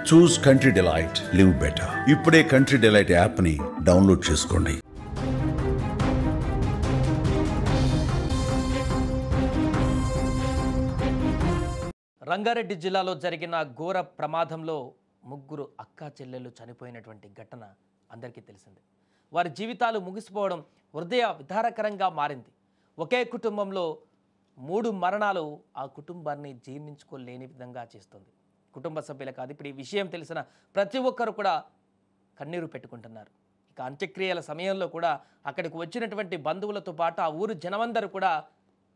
చూస్ country delight, live better. ఇప్పుడే country delight యాప్ని download చేసుకోండి. రంగారెడ్డి జిల్లాలో జరిగిన ఘోర ప్రమాదంలో ముగ్గురు అక్కా చెల్లెళ్ళు చనిపోయినటువంటి ఘటన అందరికీ తెలిసిందే. వారి జీవితాలు ముగిసిపోవడం హృదయ విదారకరంగా మారింది. ఒకే కుటుంబంలో 3 మరణాలు ఆ కుటుంబాన్ని జీర్ణించుకోలేని విధంగా చేస్తుంది. కుటుంబ సభ్యులు కాదు, ఇప్పుడు ఈ విషయం తెలిసిన ప్రతి ఒక్కరు కూడా కన్నీరు పెట్టుకుంటున్నారు. ఇక అంత్యక్రియల సమయంలో కూడా అక్కడికి వచ్చినటువంటి బంధువులతో పాటు ఆ ఊరు జనమందరూ కూడా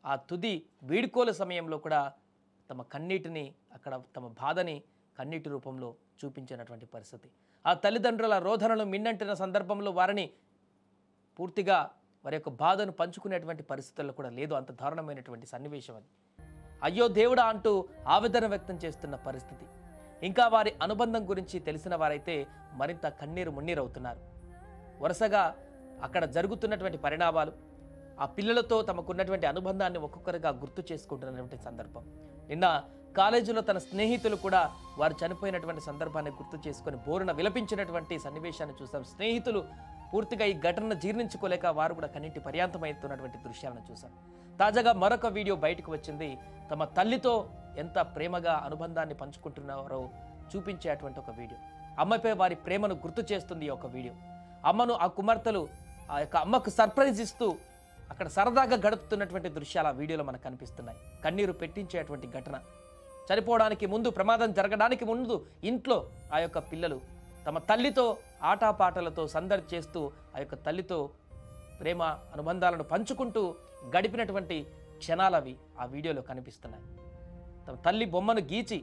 ఆ తుది వీడ్కోల సమయంలో కూడా తమ కన్నీటిని, అక్కడ తమ బాధని కన్నీటి రూపంలో చూపించినటువంటి పరిస్థితి. ఆ తల్లిదండ్రుల రోదనలు మిన్నంటిన సందర్భంలో వారిని పూర్తిగా వారి యొక్క బాధను పంచుకునేటువంటి పరిస్థితుల్లో కూడా లేదు. అంత దారుణమైనటువంటి సన్నివేశం అది. అయ్యో దేవుడా అంటూ ఆవేదన వ్యక్తం చేస్తున్న పరిస్థితి. ఇంకా వారి అనుబంధం గురించి తెలిసిన వారైతే మరింత కన్నీరు మున్నీరవుతున్నారు. వరుసగా అక్కడ జరుగుతున్నటువంటి పరిణామాలు, ఆ పిల్లలతో తమకున్నటువంటి అనుబంధాన్ని ఒక్కొక్కరిగా గుర్తు చేసుకుంటున్నటువంటి సందర్భం. నిన్న కాలేజీలో తన స్నేహితులు కూడా వారు చనిపోయినటువంటి సందర్భాన్ని గుర్తు చేసుకొని బోరున విలపించినటువంటి సన్నివేశాన్ని చూసాం. స్నేహితులు పూర్తిగా ఈ ఘటనను జీర్ణించుకోలేక వారు కూడా కన్నీటి పర్యాంతమవుతున్నటువంటి దృశ్యాలను చూసాం. తాజాగా మరొక వీడియో బయటకు వచ్చింది. తమ తల్లితో ఎంత ప్రేమగా అనుబంధాన్ని పంచుకుంటున్నారో చూపించేటువంటి ఒక వీడియో. అమ్మపై వారి ప్రేమను గుర్తు చేస్తుంది ఈ ఒక వీడియో. అమ్మను ఆ కుమార్తెలు ఆ యొక్క అమ్మకు సర్ప్రైజ్ ఇస్తూ అక్కడ సరదాగా గడుపుతున్నటువంటి దృశ్యాలు ఆ వీడియోలో మనకు కనిపిస్తున్నాయి. కన్నీరు పెట్టించేటువంటి ఘటన. చనిపోవడానికి ముందు, ప్రమాదం జరగడానికి ముందు ఇంట్లో ఆ యొక్క పిల్లలు తమ తల్లితో ఆటపాటలతో సందడి చేస్తూ ఆ యొక్క తల్లితో ప్రేమ అనుబంధాలను పంచుకుంటూ గడిపినటువంటి క్షణాలవి ఆ వీడియోలో కనిపిస్తున్నాయి. తమ తల్లి బొమ్మను గీచి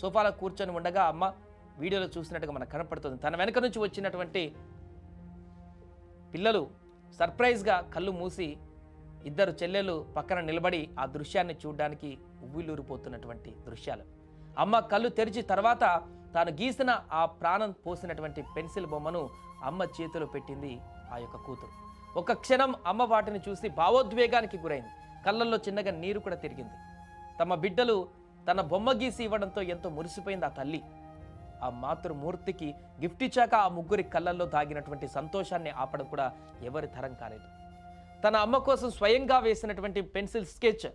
సోఫాలో కూర్చొని ఉండగా అమ్మ వీడియోలో చూసినట్టుగా మనకు కనపడుతుంది. తన వెనక నుంచి వచ్చినటువంటి పిల్లలు సర్ప్రైజ్గా కళ్ళు మూసి ఇద్దరు చెల్లెలు పక్కన నిలబడి ఆ దృశ్యాన్ని చూడడానికి ఉవ్విలూరిపోతున్నటువంటి దృశ్యాలు. అమ్మ కళ్ళు తెరిచి తర్వాత తాను గీసిన ఆ ప్రాణం పోసినటువంటి పెన్సిల్ బొమ్మను అమ్మ చేతిలో పెట్టింది ఆ యొక్క కూతురు. ఒక క్షణం అమ్మ వాటిని చూసి భావోద్వేగానికి గురైంది. కళ్ళల్లో చిన్నగా నీరు కూడా తిరిగింది. తమ బిడ్డలు తన బొమ్మ గీసి ఇవ్వడంతో ఎంతో మురిసిపోయింది ఆ తల్లి. ఆ మాతృమూర్తికి గిఫ్ట్ ఇచ్చాక ఆ ముగ్గురి కళ్ళల్లో దాగినటువంటి సంతోషాన్ని ఆపడం కూడా ఎవరి తరం కాలేదు. తన అమ్మ కోసం స్వయంగా వేసినటువంటి పెన్సిల్ స్కెచ్,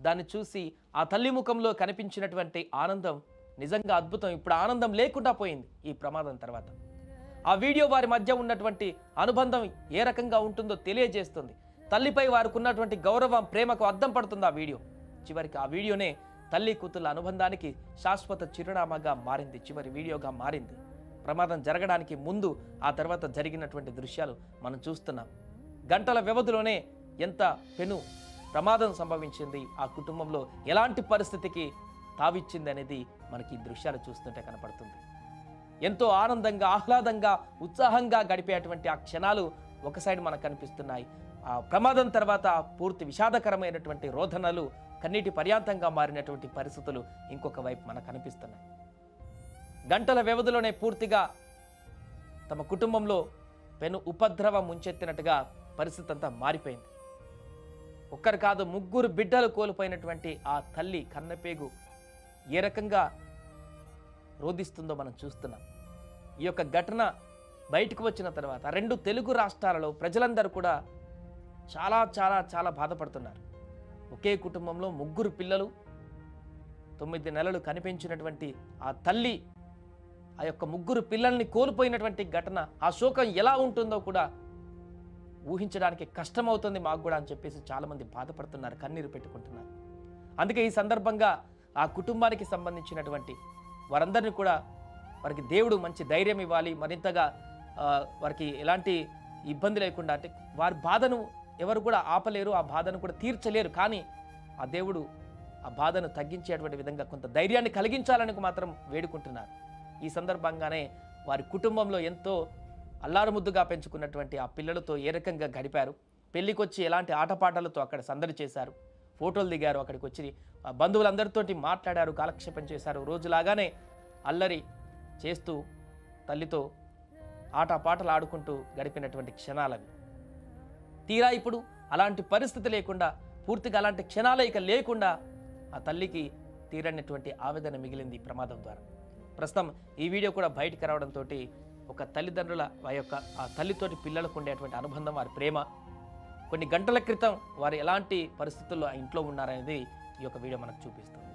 దాన్ని చూసి ఆ తల్లి ముఖంలో కనిపించినటువంటి ఆనందం నిజంగా అద్భుతం. ఇప్పుడు ఆనందం లేకుండా పోయింది ఈ ప్రమాదం తర్వాత. ఆ వీడియో వారి మధ్య ఉన్నటువంటి అనుబంధం ఏ రకంగా ఉంటుందో తెలియజేస్తుంది. తల్లిపై వారికి ఉన్నటువంటి గౌరవం, ప్రేమకు అద్దం పడుతుంది ఆ వీడియో. చివరికి ఆ వీడియోనే తల్లి కూతుళ్ళ అనుబంధానికి శాశ్వత చిరునామాగా మారింది, చివరి వీడియోగా మారింది. ప్రమాదం జరగడానికి ముందు, ఆ తర్వాత జరిగినటువంటి దృశ్యాలు మనం చూస్తున్నాం. గంటల వ్యవధిలోనే ఎంత పెను ప్రమాదం సంభవించింది, ఆ కుటుంబంలో ఎలాంటి పరిస్థితికి తావిచ్చింది అనేది మనకి ఈ దృశ్యాలు చూస్తుంటే కనపడుతుంది. ఎంతో ఆనందంగా, ఆహ్లాదంగా, ఉత్సాహంగా గడిపేటువంటి ఆ క్షణాలు ఒక సైడ్ మనకు కనిపిస్తున్నాయి. ఆ ప్రమాదం తర్వాత పూర్తి విషాదకరమైనటువంటి రోదనలు, కన్నీటి పర్యాంతంగా మారినటువంటి పరిస్థితులు ఇంకొక వైపు మనకు కనిపిస్తున్నాయి. గంటల వ్యవధిలోనే పూర్తిగా తమ కుటుంబంలో పెను ఉపద్రవం ముంచెత్తినట్టుగా పరిస్థితి అంతా మారిపోయింది. ఒక్కరు కాదు, ముగ్గురు బిడ్డలు కోల్పోయినటువంటి ఆ తల్లి కన్నపేగు ఏ రకంగా రోధిస్తుందో మనం చూస్తున్నాం. ఈ యొక్క ఘటన బయటకు వచ్చిన తర్వాత 2 తెలుగు రాష్ట్రాలలో ప్రజలందరూ కూడా చాలా చాలా చాలా బాధపడుతున్నారు. ఒకే కుటుంబంలో ముగ్గురు పిల్లలు, 9 నెలలు కనిపించినటువంటి ఆ తల్లి, ఆ యొక్క ముగ్గురు పిల్లల్ని కోల్పోయినటువంటి ఘటన, ఆ శోకం ఎలా ఉంటుందో కూడా ఊహించడానికి కష్టమవుతుంది మాకు కూడా అని చెప్పేసి చాలామంది బాధపడుతున్నారు, కన్నీరు పెట్టుకుంటున్నారు. అందుకే ఈ సందర్భంగా ఆ కుటుంబానికి సంబంధించినటువంటి వారందరినీ కూడా వారికి దేవుడు మంచి ధైర్యం ఇవ్వాలి, మరింతగా వారికి ఎలాంటి ఇబ్బంది లేకుండా, అంటే వారి బాధను ఎవరు కూడా ఆపలేరు, ఆ బాధను కూడా తీర్చలేరు. కానీ ఆ దేవుడు ఆ బాధను తగ్గించేటువంటి విధంగా కొంత ధైర్యాన్ని కలిగించాలని మాత్రం వేడుకుంటున్నారు. ఈ సందర్భంగానే వారి కుటుంబంలో ఎంతో అల్లారుముద్దుగా పెంచుకున్నటువంటి ఆ పిల్లలతో ఏ రకంగా గడిపారు, పెళ్ళికొచ్చి ఎలాంటి ఆటపాటలతో అక్కడ సందడి చేశారు, ఫోటోలు దిగారు, అక్కడికి వచ్చి బంధువులందరితోటి మాట్లాడారు, కాలక్షేపం చేశారు. రోజులాగానే అల్లరి చేస్తూ తల్లితో ఆటపాటలు ఆడుకుంటూ గడిపినటువంటి క్షణాలవి. తీరా ఇప్పుడు అలాంటి పరిస్థితి లేకుండా, పూర్తిగా అలాంటి క్షణాలే ఇక లేకుండా ఆ తల్లికి తీరనటువంటి ఆవేదన మిగిలింది ప్రమాదం ద్వారా. ప్రస్తుతం ఈ వీడియో కూడా బయటికి రావడంతో ఒక తల్లిదండ్రుల ఆ తల్లితోటి పిల్లలకు ఉండేటువంటి అనుబంధం, వారి ప్రేమ, కొన్ని గంటల క్రితం వారు ఎలాంటి పరిస్థితుల్లో ఆ ఇంట్లో ఉన్నారనేది ఈ యొక్క వీడియో మనకు చూపిస్తుంది.